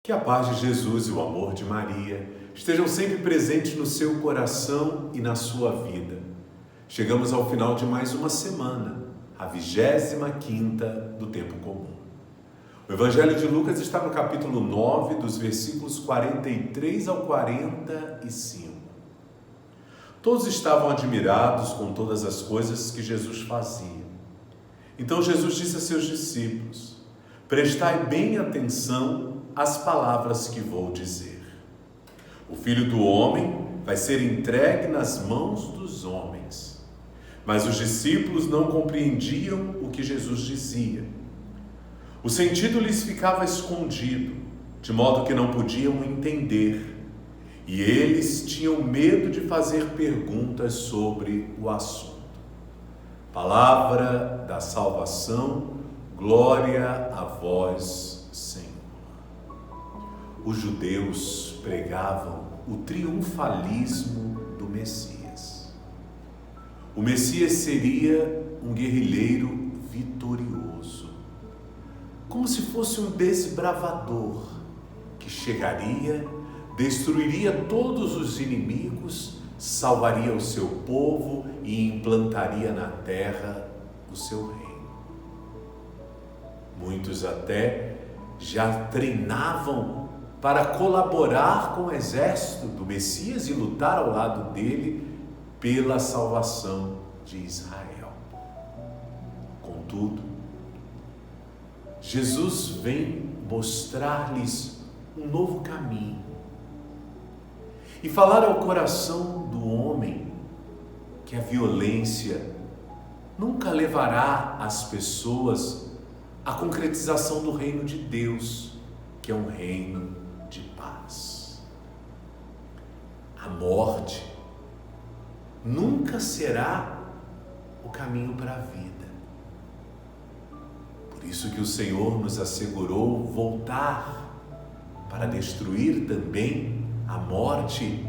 Que a paz de Jesus e o amor de Maria estejam sempre presentes no seu coração e na sua vida. Chegamos ao final de mais uma semana, a 25ª do Tempo Comum. O Evangelho de Lucas está no capítulo 9, dos versículos 43 ao 45. Todos estavam admirados com todas as coisas que Jesus fazia. Então Jesus disse a seus discípulos: prestai bem atenção às palavras que vou dizer. O Filho do Homem vai ser entregue nas mãos dos homens. Mas os discípulos não compreendiam o que Jesus dizia. O sentido lhes ficava escondido, de modo que não podiam entender, e eles tinham medo de fazer perguntas sobre o assunto. Palavra da salvação, glória a vós, Senhor. Os judeus pregavam o triunfalismo do Messias. O Messias seria um guerrilheiro vitorioso, como se fosse um desbravador que chegaria, destruiria todos os inimigos, salvaria o seu povo e implantaria na terra o seu reino. Muitos até já treinavam para colaborar com o exército do Messias e lutar ao lado dele pela salvação de Israel. Contudo, Jesus vem mostrar-lhes um novo caminho e falar ao coração do homem que a violência nunca levará as pessoas à concretização do reino de Deus, que é um reino de paz. A morte nunca será o caminho para a vida. Por isso que o Senhor nos assegurou voltar para destruir também a morte,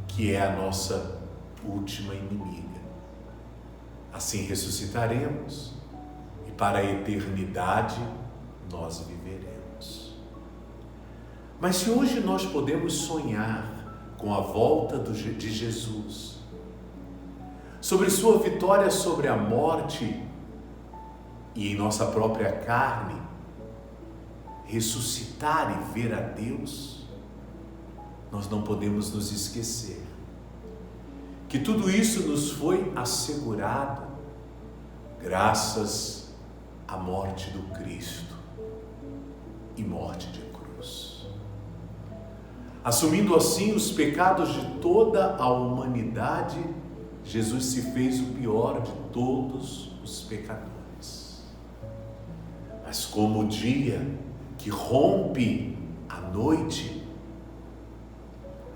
que é a nossa última inimiga. Assim ressuscitaremos e para a eternidade nós viveremos. Mas se hoje nós podemos sonhar com a volta de Jesus, sobre sua vitória sobre a morte e em nossa própria carne, ressuscitar e ver a Deus, nós não podemos nos esquecer que tudo isso nos foi assegurado graças à morte do Cristo e morte de cruz. Assumindo assim os pecados de toda a humanidade, Jesus se fez o pior de todos os pecadores. Mas como o dia que rompe a noite,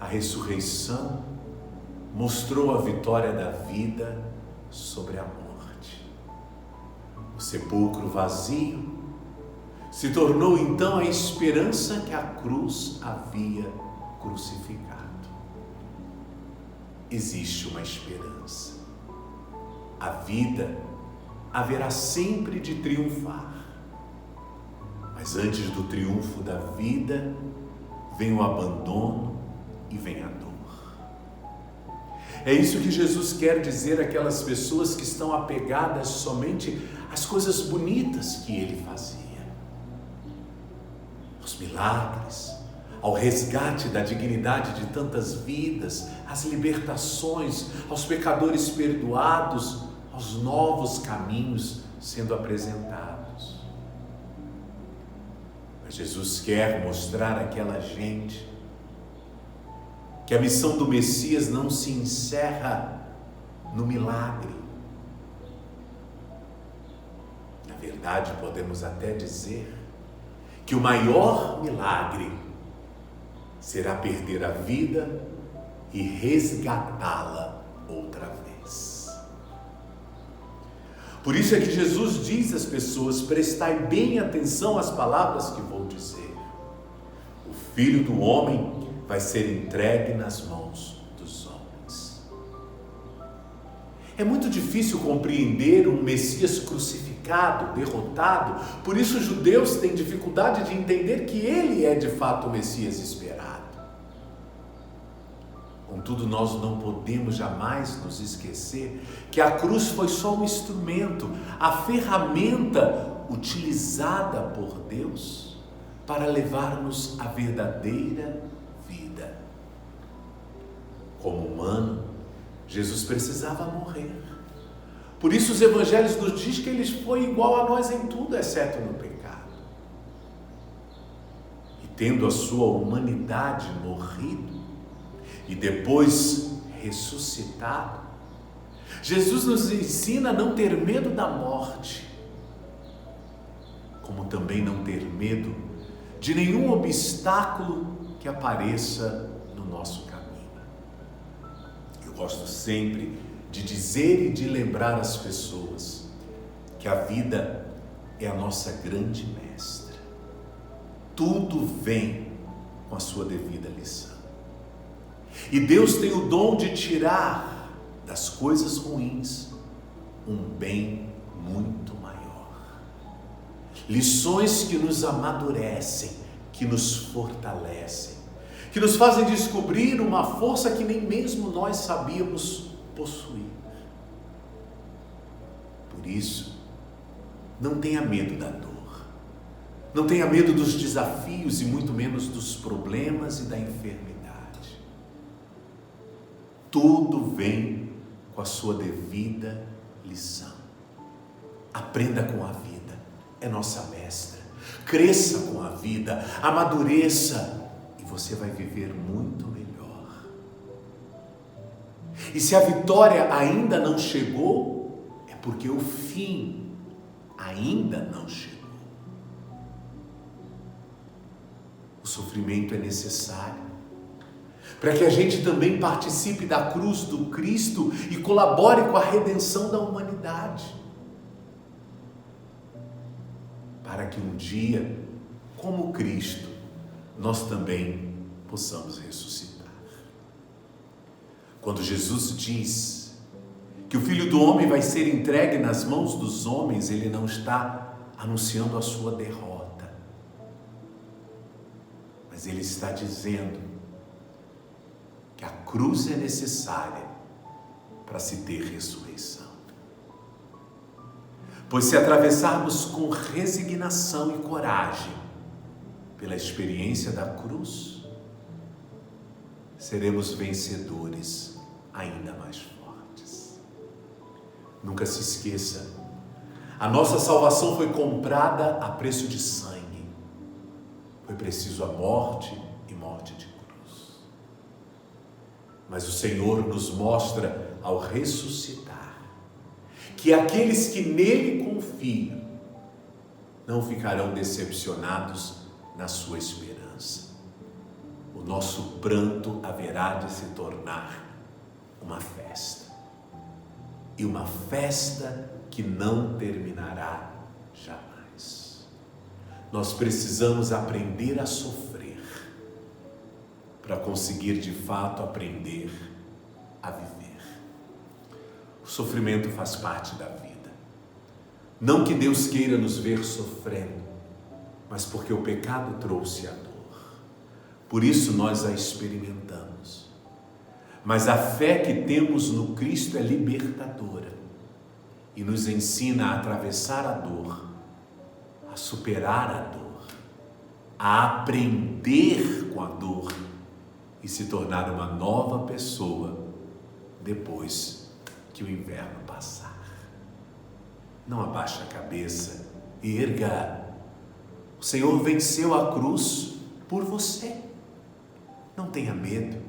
a ressurreição mostrou a vitória da vida sobre a morte. O sepulcro vazio se tornou então a esperança que a cruz havia crucificado. Existe uma esperança. A vida haverá sempre de triunfar. Mas antes do triunfo da vida, vem o abandono e vem a dor. É isso que Jesus quer dizer àquelas pessoas que estão apegadas somente às coisas bonitas que ele fazia. Aos milagres, ao resgate da dignidade de tantas vidas, às libertações, aos pecadores perdoados, aos novos caminhos sendo apresentados. Mas Jesus quer mostrar àquela gente que a missão do Messias não se encerra no milagre. Na verdade, podemos até dizer que o maior milagre será perder a vida e resgatá-la outra vez. Por isso é que Jesus diz às pessoas: prestai bem atenção às palavras que vou dizer. O Filho do Homem vai ser entregue nas mãos dos homens. É muito difícil compreender um Messias crucificado, derrotado. Por isso os judeus têm dificuldade de entender que ele é de fato o Messias esperado. Contudo, nós não podemos jamais nos esquecer que a cruz foi só um instrumento, a ferramenta utilizada por Deus para levar-nos à verdadeira vida. Como humano, Jesus precisava morrer. Por isso os evangelhos nos dizem que ele foi igual a nós em tudo, exceto no pecado. E tendo a sua humanidade morrido e depois ressuscitado, Jesus nos ensina a não ter medo da morte, como também não ter medo de nenhum obstáculo que apareça no nosso caminho. Eu gosto sempre de dizer e de lembrar às pessoas que a vida é a nossa grande mestra. Tudo vem com a sua devida lição. E Deus tem o dom de tirar das coisas ruins um bem muito maior. Lições que nos amadurecem, que nos fortalecem, que nos fazem descobrir uma força que nem mesmo nós sabíamos possuir. Por isso, não tenha medo da dor, não tenha medo dos desafios e muito menos dos problemas e da enfermidade. Tudo vem com a sua devida lição. Aprenda com a vida, é nossa mestra. Cresça com a vida, amadureça e você vai viver muito melhor. E se a vitória ainda não chegou, é porque o fim ainda não chegou. O sofrimento é necessário para que a gente também participe da cruz do Cristo e colabore com a redenção da humanidade. Para que um dia, como Cristo, nós também possamos ressuscitar. Quando Jesus diz que o Filho do Homem vai ser entregue nas mãos dos homens, ele não está anunciando a sua derrota, mas ele está dizendo que a cruz é necessária para se ter ressurreição. Pois se atravessarmos com resignação e coragem pela experiência da cruz, seremos vencedores ainda mais fortes. Nunca se esqueça, a nossa salvação foi comprada a preço de sangue. Foi preciso a morte e morte de cruz. Mas o Senhor nos mostra, ao ressuscitar, que aqueles que nele confiam não ficarão decepcionados na sua esperança. O nosso pranto haverá de se tornar uma festa. E uma festa que não terminará jamais. Nós precisamos aprender a sofrer para conseguir de fato aprender a viver. O sofrimento faz parte da vida. Não que Deus queira nos ver sofrendo, mas porque o pecado trouxe a dor. Por isso nós a experimentamos. Mas a fé que temos no Cristo é libertadora e nos ensina a atravessar a dor, a superar a dor, a aprender com a dor e se tornar uma nova pessoa depois que o inverno passar. Não abaixe a cabeça e erga. O Senhor venceu a cruz por você. Não tenha medo.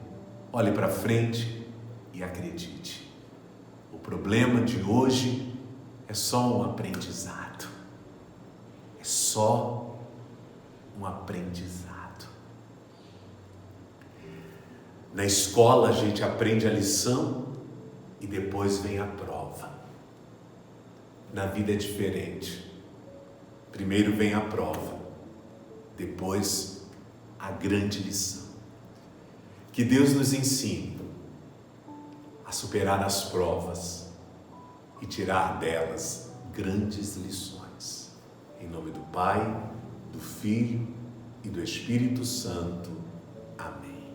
Olhe para frente e acredite. O problema de hoje é só um aprendizado. É só um aprendizado. Na escola a gente aprende a lição e depois vem a prova. Na vida é diferente. Primeiro vem a prova, depois a grande lição. Que Deus nos ensine a superar as provas e tirar delas grandes lições. Em nome do Pai, do Filho e do Espírito Santo. Amém.